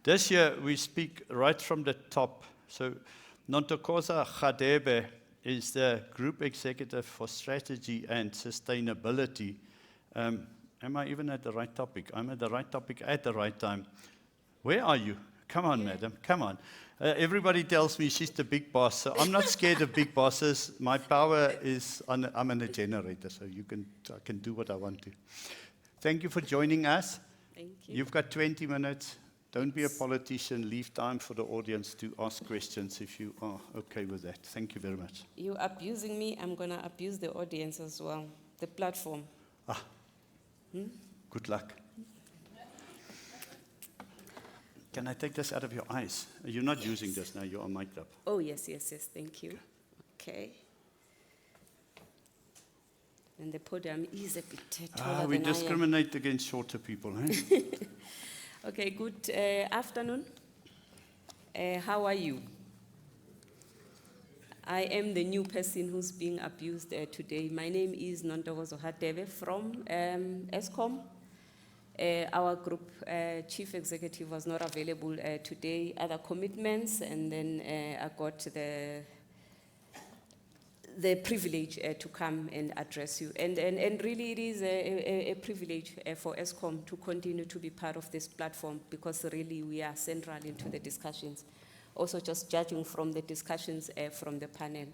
This year, we speak right from the top. So, Nontokozo Hadebe is the Group Executive for Strategy and Sustainability. Am I even at the right topic? I'm at the right topic at the right time. Where are you? Come on, madam, come on. Everybody tells me she's the big boss, so I'm not scared of big bosses. My power is, I'm in a generator, so I can do what I want to. Thank you for joining us. Thank you. You've got 20 minutes. Don't be a politician. Leave time for the audience to ask questions if you are okay with that. Thank you very much. You're abusing me. I'm going to abuse the audience as well, the platform. Good luck. Can I take this out of your eyes? You're not using this now. You are mic'd up. Oh, yes. Thank you. Okay. And the podium is a bit taller We than I am. discriminate against shorter people, eh? Okay, good afternoon. How are you? I am the new person who's being abused today. My name is Nontokozo Hadebe from Eskom. Our group chief executive was not available today, other commitments, and then I got the privilege to come and address you. And really it is a privilege for Eskom to continue to be part of this platform, because really we are central into the discussions. Also just judging from the discussions from the panel.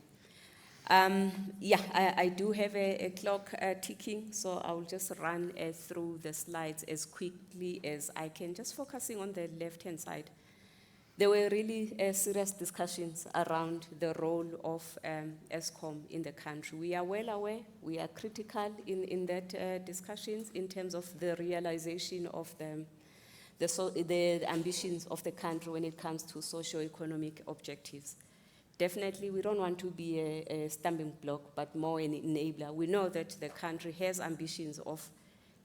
I do have a clock ticking, so I will just run through the slides as quickly as I can, just focusing on the left-hand side. There were really serious discussions around the role of Eskom in the country. We are well aware, we are critical in that discussions in terms of the realization of the ambitions of the country when it comes to socio-economic objectives. Definitely, we don't want to be a stumbling block, but more an enabler. We know that the country has ambitions of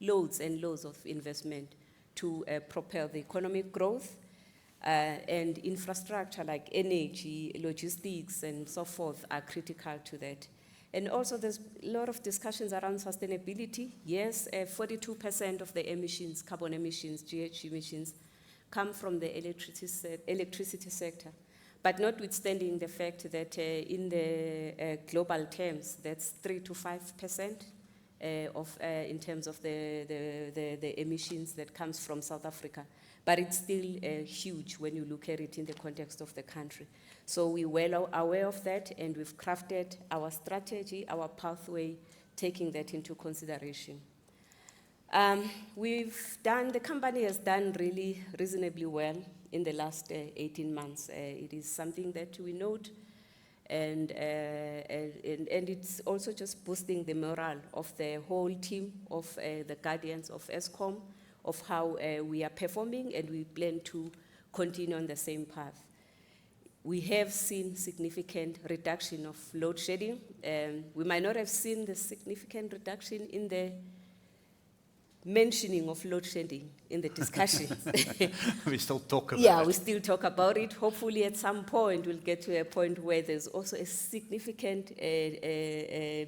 loads and loads of investment to propel the economic growth, and infrastructure like energy, logistics, and so forth are critical to that. And also there's a lot of discussions around sustainability. Yes, 42% of the emissions, carbon emissions, GHG emissions, come from the electricity sector. But notwithstanding the fact that in the global terms, that's 3 to 5% in terms of the emissions that comes from South Africa. But it's still huge when you look at it in the context of the country. So we're well aware of that, and we've crafted our strategy, our pathway, taking that into consideration. The company has done really reasonably well in the last 18 months. It is something that we note, and it's also just boosting the morale of the whole team of the guardians of Eskom, of how we are performing, and we plan to continue on the same path. We have seen significant reduction of load shedding. We might not have seen the significant reduction in the mentioning of load shedding in the discussions. We still talk about it. Yeah, we still talk about it. Hopefully at some point we'll get to a point where there's also a significant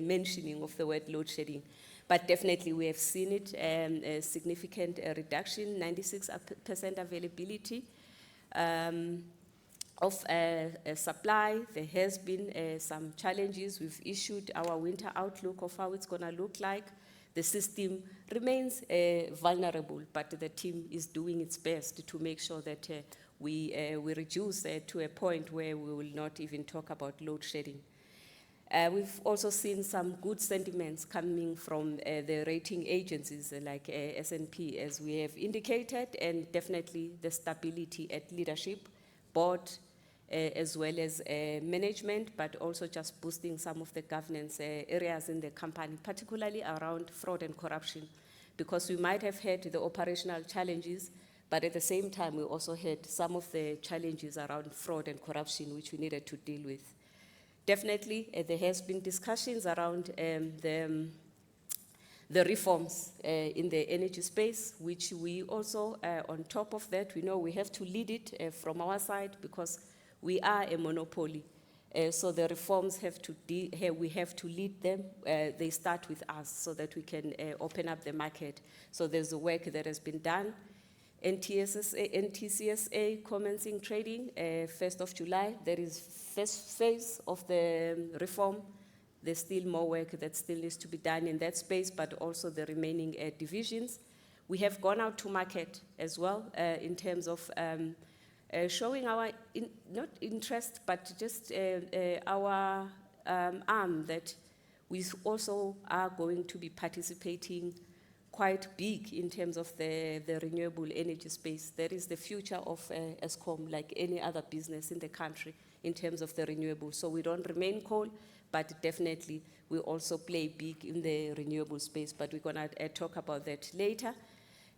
mentioning of the word load shedding. But definitely we have seen it, a significant reduction, 96% availability of supply. There has been some challenges. We've issued our winter outlook of how it's going to look like. The system remains vulnerable, but the team is doing its best to make sure that we reduce to a point where we will not even talk about load shedding. We've also seen some good sentiments coming from the rating agencies like S&P, as we have indicated, and definitely the stability at leadership, board, as well as management, but also just boosting some of the governance areas in the company, particularly around fraud and corruption, because we might have had the operational challenges, but at the same time, we also had some of the challenges around fraud and corruption, which we needed to deal with. Definitely, there has been discussions around the reforms in the energy space, which we also, on top of that, we know we have to lead it from our side, because we are a monopoly. So the reforms we have to lead them. They start with us so that we can open up the market. So there's a work that has been done. NTCSA commencing trading, 1st of July. There is first phase of the reform. There's still more work that still needs to be done in that space, but also the remaining divisions. We have gone out to market as well in terms of showing our, not interest, but just our arm that we also are going to be participating quite big in terms of the renewable energy space. That is the future of Eskom, like any other business in the country in terms of the renewable. So we don't remain coal, but definitely we also play big in the renewable space, but we're gonna talk about that later,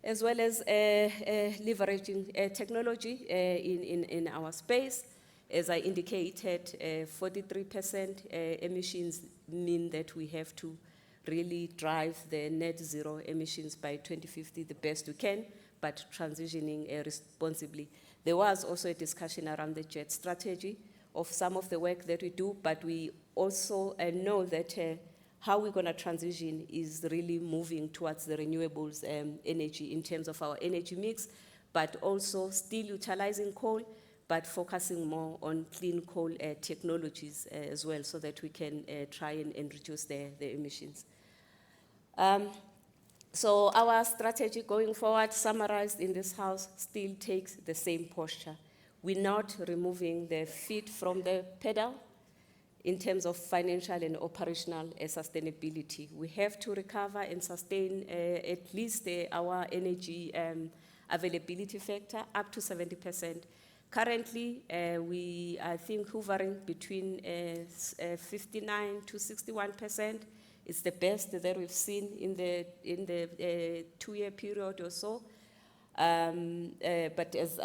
as well as leveraging technology in our space. As I indicated, 43% emissions mean that we have to really drive the net zero emissions by 2050 the best we can, but transitioning responsibly. There was also a discussion around the JET strategy of some of the work that we do, but we also know that how we're going to transition is really moving towards the renewables energy in terms of our energy mix, but also still utilizing coal, but focusing more on clean coal technologies as well, so that we can try and reduce the emissions. So our strategy going forward, summarized in this house, still takes the same posture. We're not removing the feet from the pedal in terms of financial and operational sustainability. We have to recover and sustain at least our energy availability factor up to 70%. Currently, we, I think, hovering between 59 to 61%. It's the best that we've seen in the 2-year period or so. But as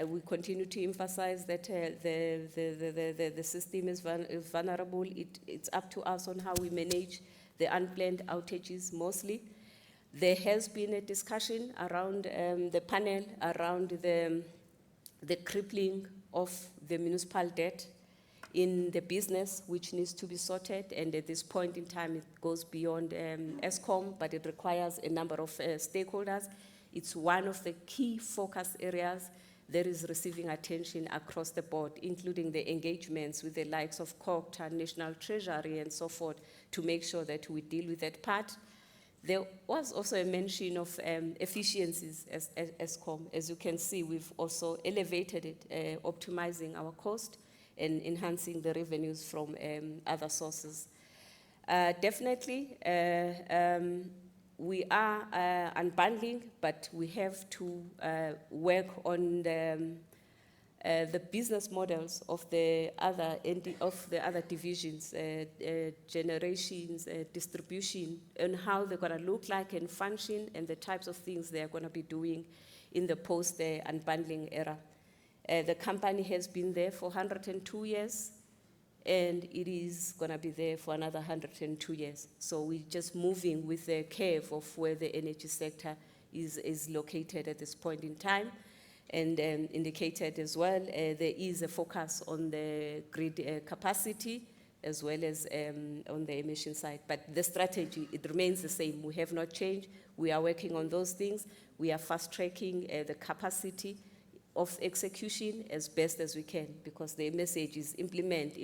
we continue to emphasize that the system is vulnerable, it's up to us on how we manage the unplanned outages mostly. There has been a discussion around the panel, around the crippling of the municipal debt in the business, which needs to be sorted, and at this point in time it goes beyond Eskom, but it requires a number of stakeholders. It's one of the key focus areas that is receiving attention across the board, including the engagements with the likes of COGTA, National Treasury, and so forth, to make sure that we deal with that part. There was also a mention of efficiencies as Eskom. As you can see, we've also elevated it, optimizing our cost and enhancing the revenues from other sources. Definitely, we are unbundling, but we have to work on the business models of the other divisions, generations, distribution, and how they're going to look like and function, and the types of things they're going to be doing in the post-unbundling era. The company has been there for 102 years, and it is going to be there for another 102 years. So we're just moving with the curve of where the energy sector is located at this point in time. And indicated as well, there is a focus on the grid capacity as well as on the emission side. But the strategy, it remains the same. We have not changed. We are working on those things. We are fast-tracking the capacity of execution as best as we can, because the message is implement,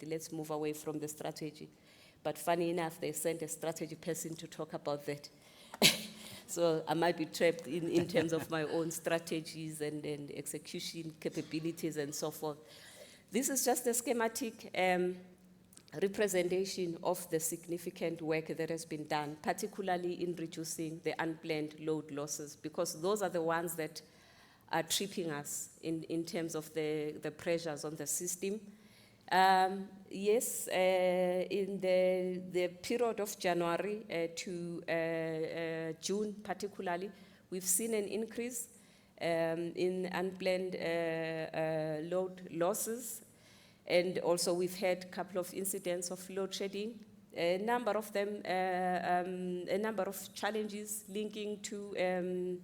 let's move away from the strategy. But funny enough, they sent a strategy person to talk about that. So I might be trapped in terms of my own strategies and execution capabilities and so forth. This is just a schematic representation of the significant work that has been done, particularly in reducing the unplanned load losses, because those are the ones that are tripping us in terms of the pressures on the system. Yes, in the period of January to June particularly, we've seen an increase in unplanned load losses, and also we've had a couple of incidents of load shedding. A number of them, a number of challenges linking to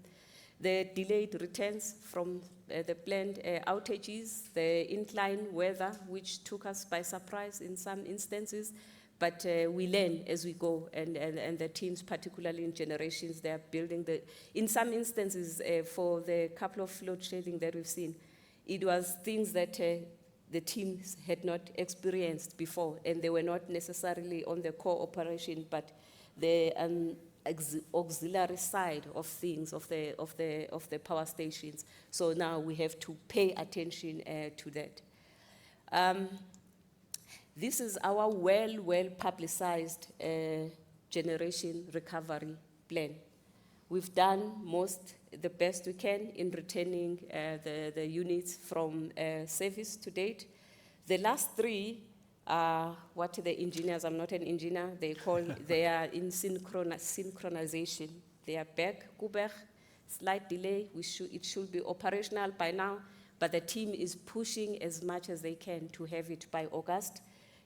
the delayed returns from the planned outages, the incline weather, which took us by surprise in some instances, but we learn as we go, and the teams, particularly in generations, they are building in some instances, for the couple of load shedding that we've seen, it was things that the teams had not experienced before, and they were not necessarily on the core operation, but the auxiliary side of things, of the power stations. So now we have to pay attention to that. This is our well publicized generation recovery plan. We've done the best we can in returning the units from service to date. The last three are what the engineers, I'm not an engineer, they are in synchronization. They are back, Kuber, slight delay, it should be operational by now, but the team is pushing as much as they can to have it by August.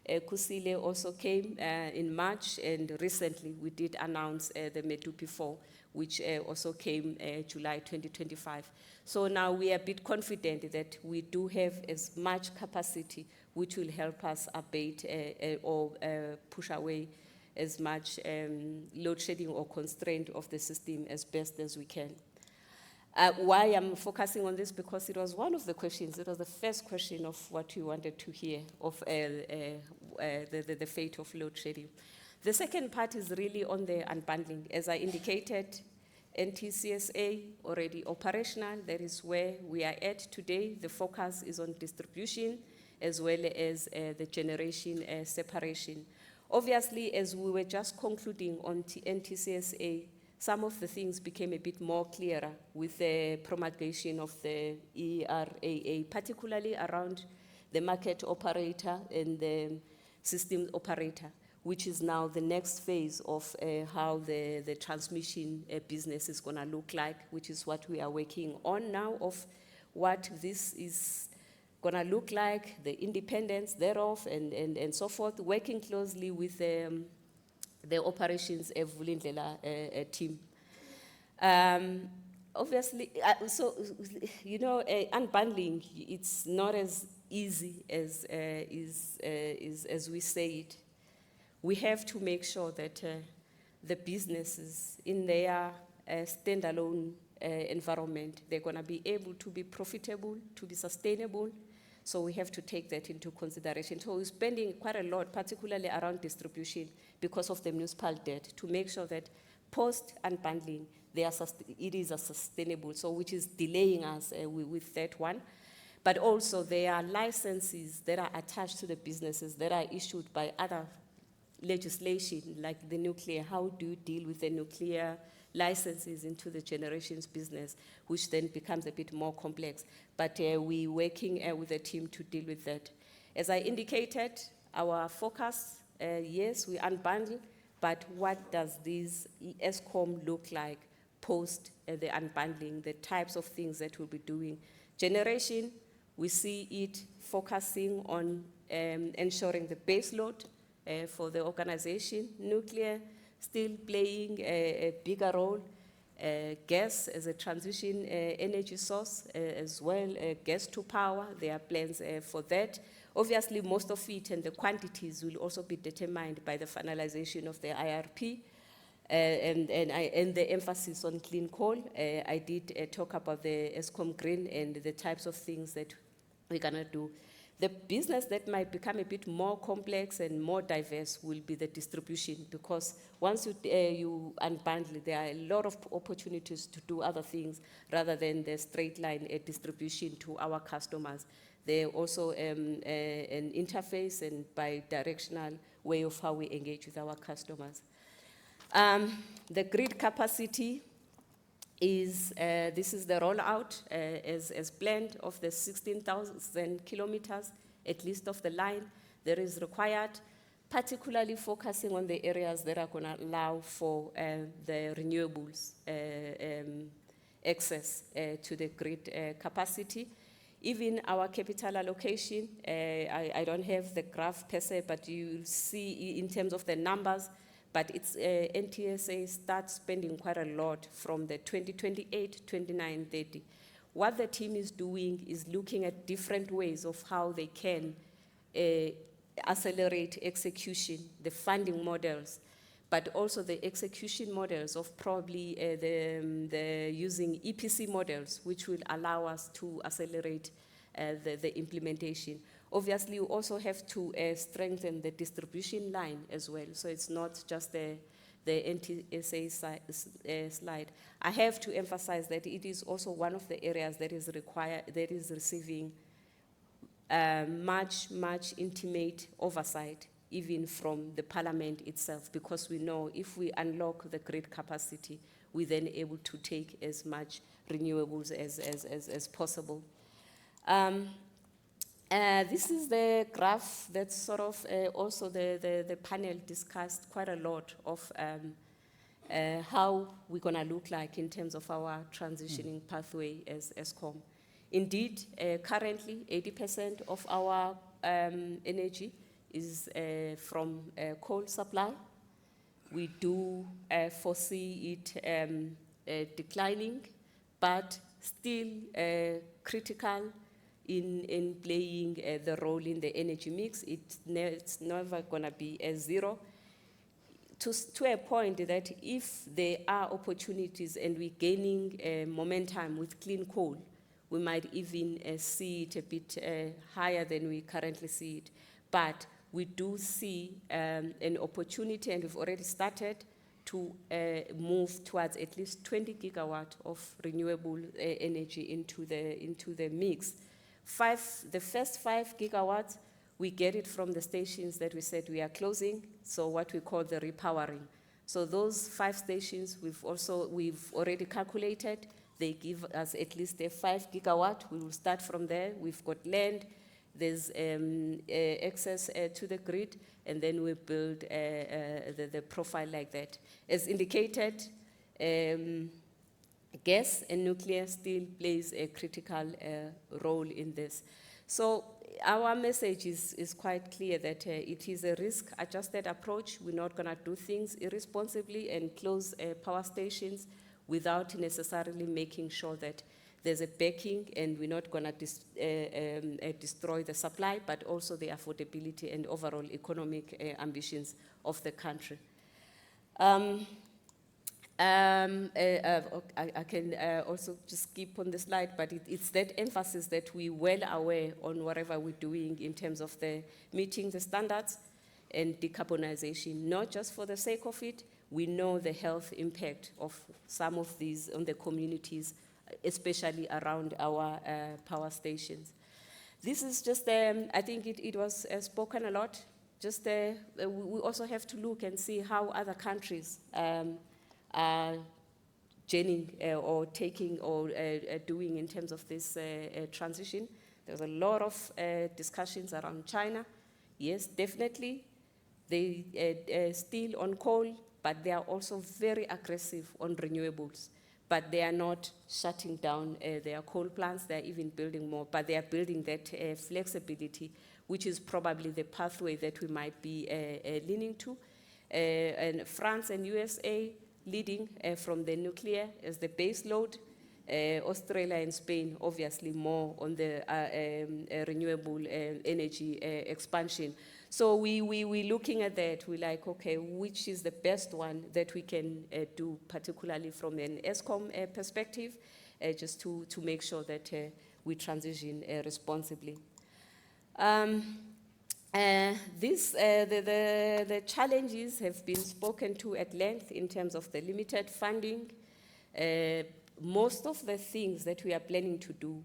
Kusile also came in March, and recently we did announce the Medupi 4, which also came July 2025. So now we are a bit confident that we do have as much capacity which will help us abate or push away as much load shedding or constraint of the system as best as we can. Why I'm focusing on this, because it was one of the questions, it was the first question of what you wanted to hear of the fate of load shedding. The second part is really on the unbundling. As I indicated, NTCSA already operational, that is where we are at today. The focus is on distribution as well as the generation separation. Obviously, as we were just concluding on NTCSA, some of the things became a bit more clearer with the promulgation of the ERAA, particularly around the market operator and the system operator, which is now the next phase of how the transmission business is going to look like, which is what we are working on now, of what this is going to look like, the independence thereof, and so forth, working closely with the operations Vulindlela team. Obviously, so, you know, unbundling, it's not as easy as we say it. We have to make sure that the businesses in their standalone environment, they're going to be able to be profitable, to be sustainable. So we have to take that into consideration. So we're spending quite a lot, particularly around distribution, because of the municipal debt, to make sure that post-unbundling, it is sustainable, so which is delaying us with that one. But also there are licenses that are attached to the businesses that are issued by other legislation, like the nuclear. How do you deal with the nuclear licenses into the generations business, which then becomes a bit more complex. But we're working with the team to deal with that. As I indicated, our focus, yes, we unbundle, but what does this Eskom look like post the unbundling, the types of things that we'll be doing? Generation, we see it focusing on ensuring the base load for the organization. Nuclear, still playing a bigger role. Gas as a transition energy source as well, gas to power, there are plans for that. Obviously, most of it and the quantities will also be determined by the finalization of the IRP and the emphasis on clean coal. I did talk about the Eskom Green and the types of things that we're gonna do. The business that might become a bit more complex and more diverse will be the distribution, because once you unbundle, there are a lot of opportunities to do other things rather than the straight line distribution to our customers. There are also an interface and bi-directional way of how we engage with our customers. The grid capacity is, this is the rollout as planned of the 16,000 kilometers, at least of the line that is required, particularly focusing on the areas that are going to allow for the renewables access to the grid capacity. Even our capital allocation, I don't have the graph per se, but you see in terms of the numbers, but it's NTSA starts spending quite a lot from the 2028, 29, 30. What the team is doing is looking at different ways of how they can accelerate execution, the funding models, but also the execution models of probably the using EPC models, which will allow us to accelerate the implementation. Obviously, we also have to strengthen the distribution line as well. So it's not just the NTCSA slide. I have to emphasize that it is also one of the areas that is receiving much intimate oversight, even from the parliament itself, because we know if we unlock the grid capacity, we're then able to take as much renewables as possible. This is the graph that sort of also the panel discussed quite a lot of how we're gonna look like in terms of our transitioning pathway as Eskom. Indeed, currently 80% of our energy is from coal supply. We do foresee it declining, but still critical in playing the role in the energy mix. It's never gonna be a zero. To a point that if there are opportunities and we're gaining momentum with clean coal, we might even see it a bit higher than we currently see it. But we do see an opportunity, and we've already started to move towards at least 20 gigawatt of renewable energy into the mix. The first 5 gigawatts, we get it from the stations that we said we are closing, so what we call the repowering. So those 5 stations, we've already calculated. They give us at least a 5 gigawatt. We will start from there. We've got land. There's access to the grid, and then we build the profile like that. As indicated, gas and nuclear still plays a critical role in this. So our message is quite clear that it is a risk-adjusted approach. We're not gonna do things irresponsibly and close power stations without necessarily making sure that there's a backing, and we're not gonna destroy the supply, but also the affordability and overall economic ambitions of the country. I can also just skip on the slide, but it's that emphasis that we're well aware on whatever we're doing in terms of the meeting the standards and decarbonization, not just for the sake of it. We know the health impact of some of these on the communities, especially around our power stations. This is just, I think it was spoken a lot. Just we also have to look and see how other countries are journeying or taking or doing in terms of this transition. There's a lot of discussions around China. Yes, definitely, they still on coal, but they are also very aggressive on renewables. But they are not shutting down their coal plants. They're even building more, but they are building that flexibility, which is probably the pathway that we might be leaning to. And France and USA leading from the nuclear as the base load. Australia and Spain, obviously more on the renewable energy expansion. So we're looking at that. We're like, okay, which is the best one that we can do, particularly from an Eskom perspective, just to make sure that we transition responsibly. The challenges have been spoken to at length in terms of the limited funding. Most of the things that we are planning to do,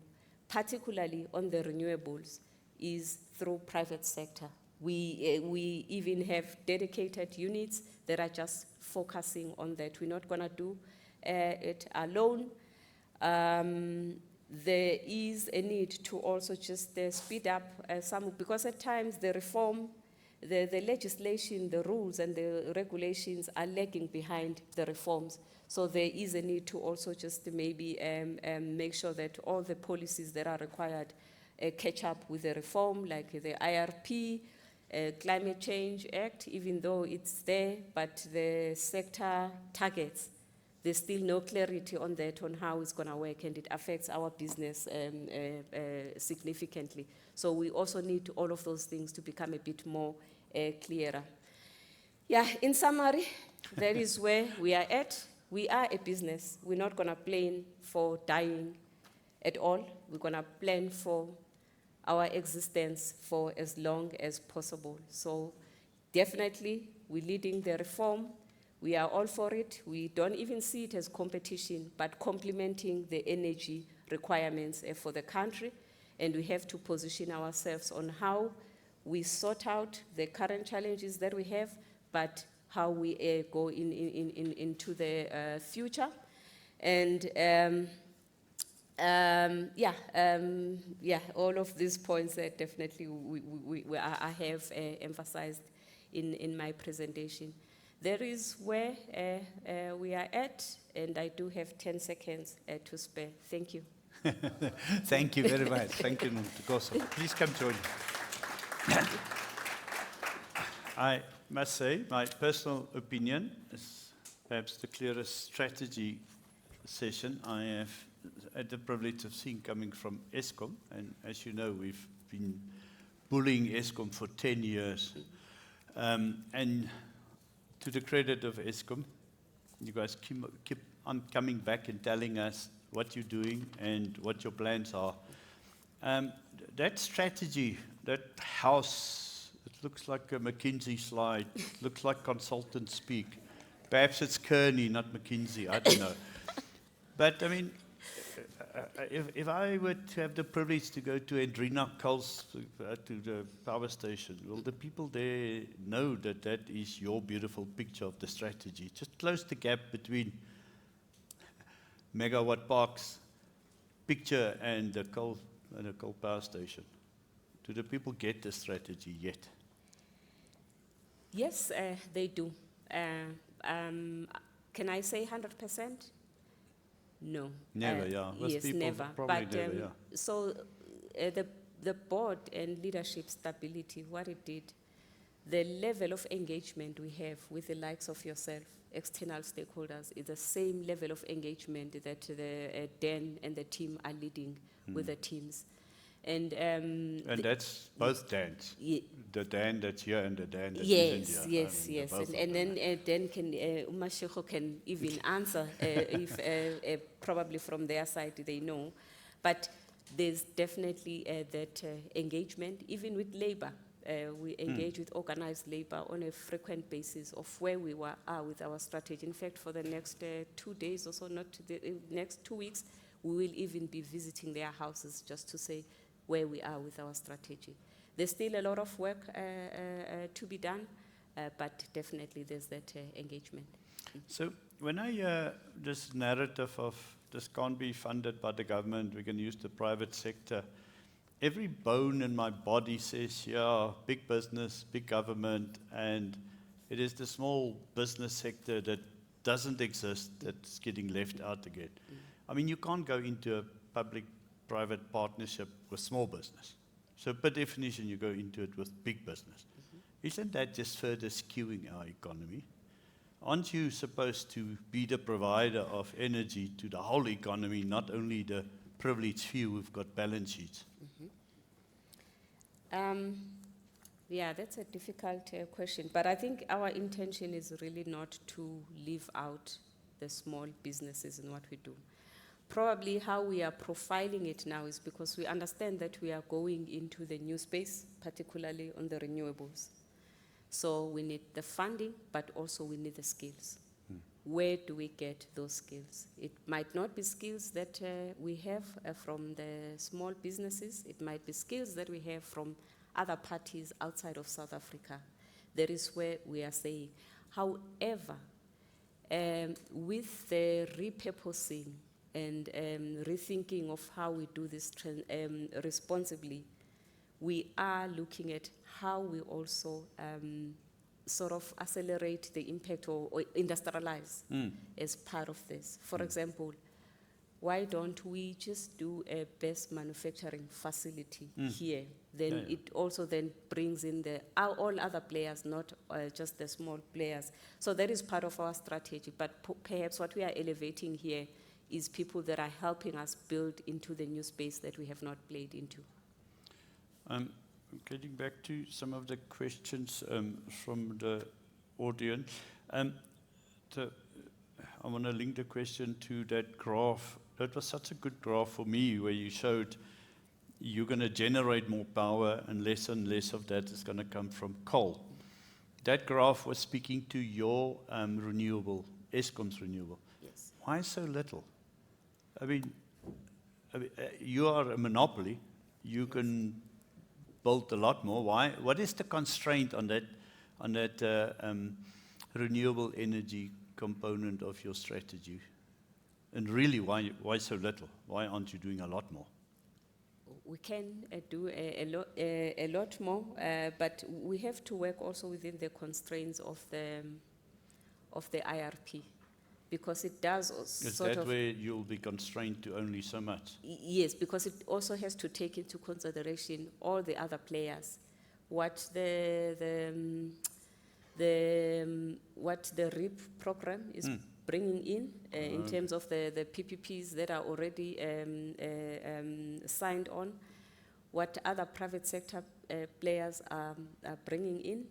particularly on the renewables, is through private sector. We even have dedicated units that are just focusing on that. We're not gonna do it alone. There is a need to also just speed up some, because at times the reform, the legislation, the rules and the regulations are lagging behind the reforms. So there is a need to also just maybe make sure that all the policies that are required catch up with the reform, like the IRP, Climate Change Act, even though it's there, but the sector targets there's still no clarity on that, on how it's gonna work, and it affects our business significantly. So we also need all of those things to become a bit more clearer. Yeah, in summary, that is where we are at. We are a business. We're not gonna plan for dying at all. We're gonna plan for our existence for as long as possible. So definitely, we're leading the reform. We are all for it. We don't even see it as competition, but complementing the energy requirements for the country. And we have to position ourselves on how we sort out the current challenges that we have, but how we go into the future. And all of these points that definitely I have emphasized in my presentation. There is where we are at, and I do have 10 seconds to spare. Thank you. Thank you very much. Thank you, Nontokozo. Please come join me. I must say, my personal opinion is perhaps the clearest strategy session I have had the privilege of seeing coming from Eskom. And as you know, we've been bullying Eskom for 10 years. And to the credit of Eskom, you guys keep on coming back and telling us what you're doing and what your plans are. That strategy, that house, it looks like a McKinsey slide, it looks like consultant speak. Perhaps it's Kearney, not McKinsey, I don't know. But I mean, if I were to have the privilege to go to Endrina Coles, to the power station, will the people there know that that is your beautiful picture of the strategy? Just close the gap between megawatt parks picture and the coal power station. Do the people get the strategy yet? Yes, they do. Can I say 100%? No. Never, yeah. Most Yes, people never. probably But never, yeah. so the board and leadership stability, what it did, the level of engagement we have with the likes of yourself, external stakeholders, is the same level of engagement that the Dan and the team are leading with the teams. And that's both Dans. The Dan that's here and the Dan that yes, isn't here. yes, yes. And then Dan Umashiko can even answer if probably from their side they know. But there's definitely that engagement, even with labor. We engage with organized labor on a frequent basis of where we are with our strategy. In fact, for the next 2 days or so, not the next 2 weeks, we will even be visiting their houses just to say where we are with our strategy. There's still a lot of work to be done, but definitely there's that engagement. So when I hear this narrative of this can't be funded by the government, we can use the private sector, every bone in my body says, yeah, big business, big government, and it is the small business sector that doesn't exist that's getting left out again. I mean, you can't go into a public-private partnership with small business. So by definition, you go into it with big business. Isn't that just further skewing our economy? Aren't you supposed to be the provider of energy to the whole economy, not only the privileged few who've got balance sheets? Yeah, that's a difficult question, but I think our intention is really not to leave out the small businesses in what we do. Probably how we are profiling it now is because we understand that we are going into the new space, particularly on the renewables. So we need the funding, but also we need the skills. Where do we get those skills? It might not be skills that we have from the small businesses. It might be skills that we have from other parties outside of South Africa. That is where we are saying. However, with the repurposing and rethinking of how we do this responsibly, we are looking at how we also sort of accelerate the impact or industrialize as part of this. For example, why don't we just do a best manufacturing facility here then Yeah, yeah. it also then brings in all other players, not just the small players. So that is part of our strategy, but perhaps what we are elevating here is people that are helping us build into the new space that we have not played into. Getting back to some of the questions from the audience, I want to link the question to that graph. That was such a good graph for me, where you showed you're going to generate more power and less of that is going to come from coal. That graph was speaking to your renewable, Eskom's renewable. Yes. Why so little? I mean, you are a monopoly. You can build a lot more. Why? What is the constraint on that renewable energy component of your strategy? And really, why so little? Why aren't you doing a lot more? We can do a lot more, but we have to work also within the constraints of the IRP, because it does Is sort that of. where you'll be constrained to only so much? Yes, because it also has to take into consideration all the other players, what the REAP program is bringing in terms of the PPPs that are already signed on, what other private sector players are bringing in,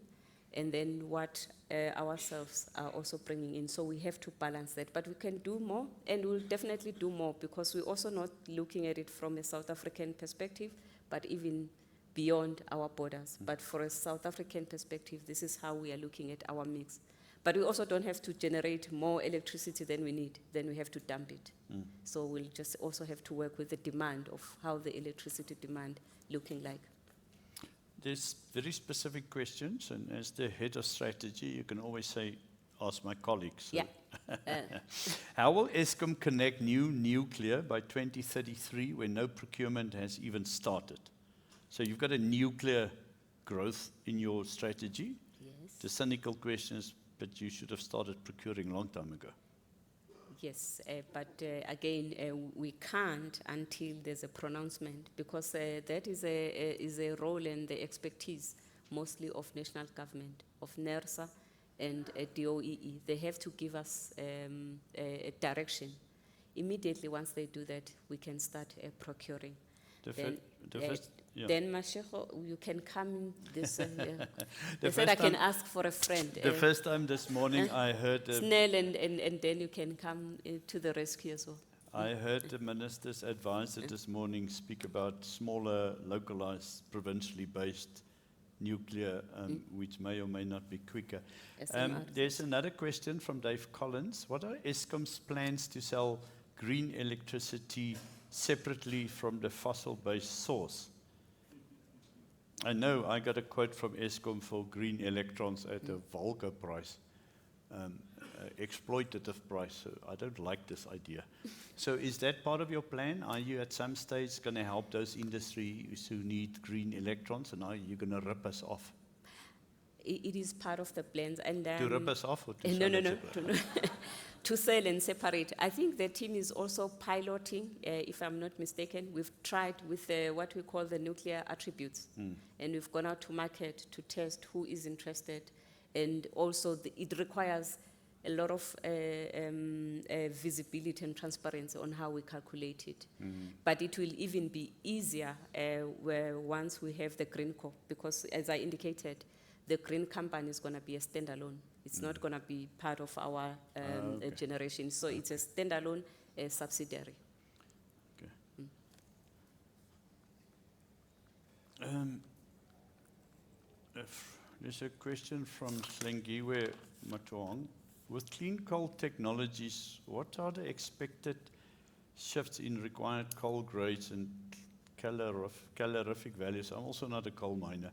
and then what ourselves are also bringing in. So we have to balance that, but we can do more, and we'll definitely do more, because we're also not looking at it from a South African perspective, but even beyond our borders. But for a South African perspective, this is how we are looking at our mix. But we also don't have to generate more electricity than we need, then we have to dump it. So we'll just also have to work with the demand of how the electricity demand looking like. There's very specific questions, and as the head of strategy, you can always say, ask my colleagues. So. Yeah. How will Eskom connect new nuclear by 2033 when no procurement has even started? So you've got a nuclear growth in your strategy. Yes. The cynical question is, but you should have started procuring a long time ago. Yes, but again, we can't until there's a pronouncement, because that is a role and the expertise mostly of national government, of NERSA and DOEE. They have to give us a direction. Immediately once they do that, we can start procuring. Then Mashego, you can come this. They said I can ask for a friend. The first time this morning I heard... Snell, and then you can come to the rescue as well. I heard the minister's advisor this morning speak about smaller, localized, provincially based nuclear, which may or may not be quicker. There's another question from Dave Collins. What are Eskom's plans to sell green electricity separately from the fossil-based source? I know I got a quote from Eskom for green electrons at a vulgar price, exploitative price. So I don't like this idea. So is that part of your plan? Are you at some stage going to help those industries who need green electrons, and are you going to rip us off? It is part of the plans. And to rip us off, or to no, sell no, it no, to sell and separate. I think the team is also piloting, if I'm not mistaken. We've tried with what we call the nuclear attributes, and we've gone out to market to test who is interested, and also it requires a lot of visibility and transparency on how we calculate it. But it will even be easier where once we have the green co, because as I indicated, the green company is going to be a standalone. It's not going to be part of our generation. So it's a standalone subsidiary. Okay. There's a question from Slengiwe Matuang. With clean coal technologies, what are the expected shifts in required coal grades and calorific values? I'm also not a coal miner.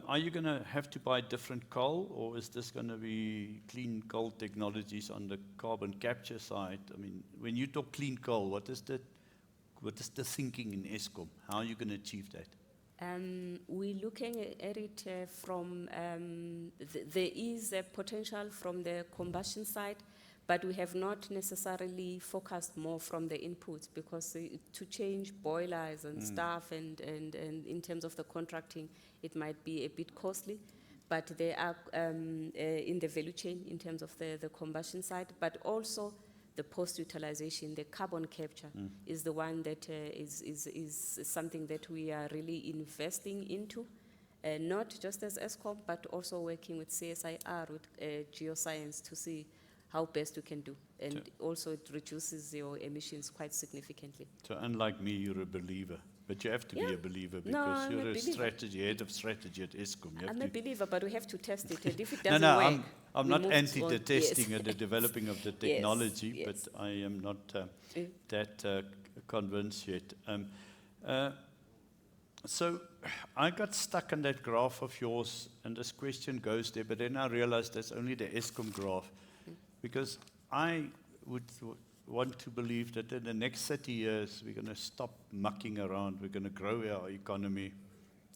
Are you going to have to buy different coal, or is this going to be clean coal technologies on the carbon capture side? I mean, when you talk clean coal, what is the thinking in Eskom? How are you going to achieve that? We're looking at it from, there is a potential from the combustion side, But we have not necessarily focused more from the inputs, because to change boilers and stuff and in terms of the contracting, it might be a bit costly. But they are in the value chain in terms of the combustion side, but also the post-utilization, the carbon capture is the one that is something that we are really investing into, not just as Eskom, but also working with CSIR, with geoscience, to see how best we can do. And also it reduces your emissions quite significantly. So unlike me, you're a believer. But you have to be a believer, because I'm you're a a believer. strategy, head of strategy at Eskom. You have I'm to a believer, but we have to test it. And if it No, doesn't no, work, I'm we not move anti on. the testing Yes. and the developing of the Yes, technology, yes. but I am not that convinced yet. So I got stuck on that graph of yours, and this question goes there, but then I realized that's only the Eskom graph, because I would want to believe that in the next 30 years, we're going to stop mucking around. We're going to grow our economy.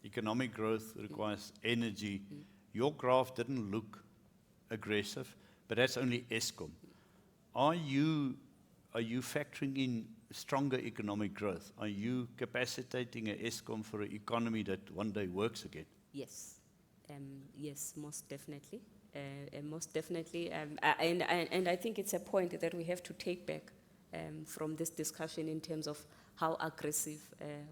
Economic growth requires energy. Your graph didn't look aggressive, but that's only Eskom. Are you factoring in stronger economic growth? Are you capacitating a Eskom for an economy that one day works again? Yes, yes, most definitely. Most definitely, and I think it's a point that we have to take back from this discussion in terms of how aggressive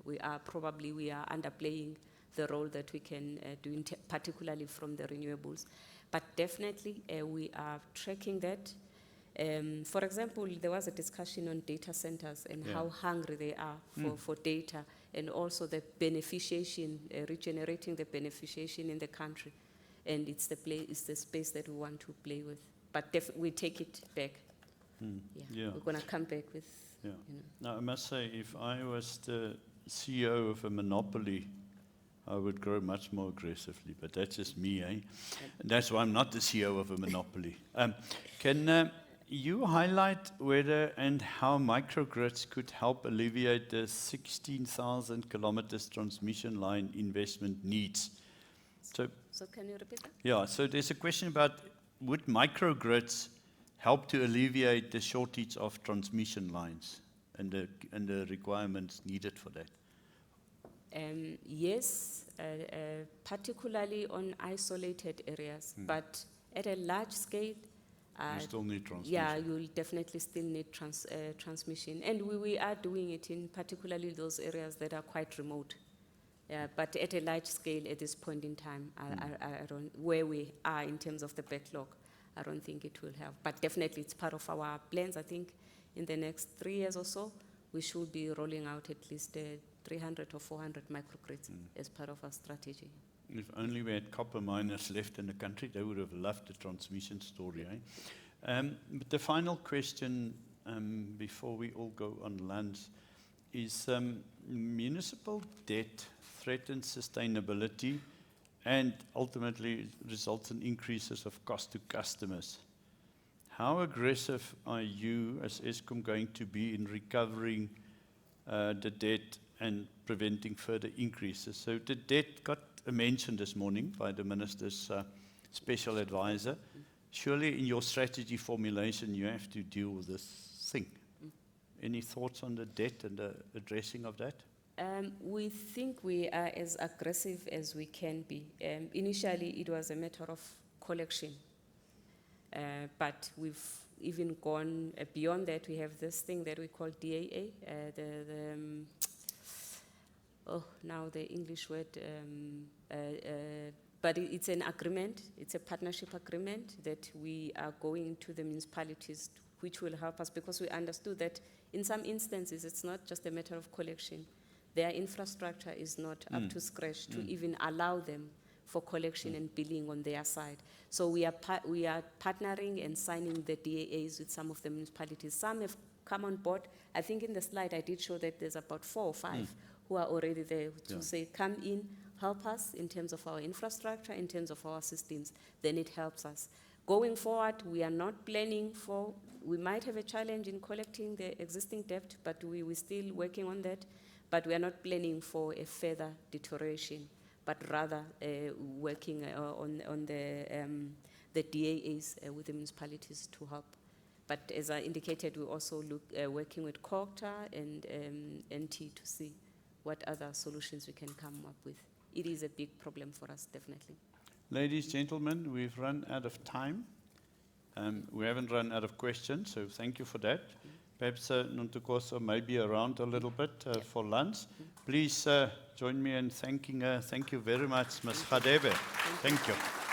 we are. Probably we are underplaying the role that we can do, particularly from the renewables. But definitely we are tracking that. For example, there was a discussion on data centers and how hungry they are for data, and also the beneficiation, regenerating the beneficiation in the country. And it's the space that we want to play with. But we take it back. Yeah. We're going to come back with, Yeah. you know. Now, I must say, if I was the CEO of a monopoly, I would grow much more aggressively, but that's just me, eh? And that's why I'm not the CEO of a monopoly. Can you highlight whether and how microgrids could help alleviate the 16,000 kilometers transmission line investment needs? So can you repeat that? Yeah, so there's a question about, would microgrids help to alleviate the shortage of transmission lines and the requirements needed for that? Yes, particularly on isolated areas, but at a large scale, You still need transmission. yeah, you'll definitely still need transmission. And we are doing it in particularly those areas that are quite remote. But at a large scale at this point in time, I don't, where we are in terms of the backlog, I don't think it will help. But definitely it's part of our plans. I think in the next 3 years or so, we should be rolling out at least 300 or 400 microgrids as part of our strategy. If only we had copper miners left in the country, they would have loved the transmission story. But the final question before we all go on lunch is municipal debt threatens sustainability and ultimately results in increases of cost to customers. How aggressive are you as Eskom going to be in recovering the debt and preventing further increases? So the debt got mentioned this morning by the Minister's special advisor. Surely in your strategy formulation you have to deal with this thing. Any thoughts on the debt and the addressing of that? We think we are as aggressive as we can be. Initially it was a matter of collection. But we've even gone beyond that. We have this thing that we call DAA, now the English word, but it's an agreement, it's a partnership agreement that we are going to the municipalities, which will help us, because we understood that in some instances it's not just a matter of collection. Their infrastructure is not up to scratch to even allow them for collection and billing on their side. So we are partnering and signing the DAAs with some of the municipalities. Some have come on board. I think in the slide I did show that there's about 4 or 5 who are already there to say, come in, help us in terms of our infrastructure, in terms of our systems, then it helps us. Going forward, we are not planning for, we might have a challenge in collecting the existing debt, but we're still working on that. But we are not planning for a further deterioration, but rather working on the DAAs with the municipalities to help But as I indicated, we also look, working with COGTA and NT to see what other solutions we can come up with. It is a big problem for us, definitely. Ladies, gentlemen, we've run out of time. We haven't run out of questions, so thank you for that. Perhaps Nontokozo may be around a little bit for lunch. Please join me in thanking her. Thank you very much, Ms. Hadebe. Thank you.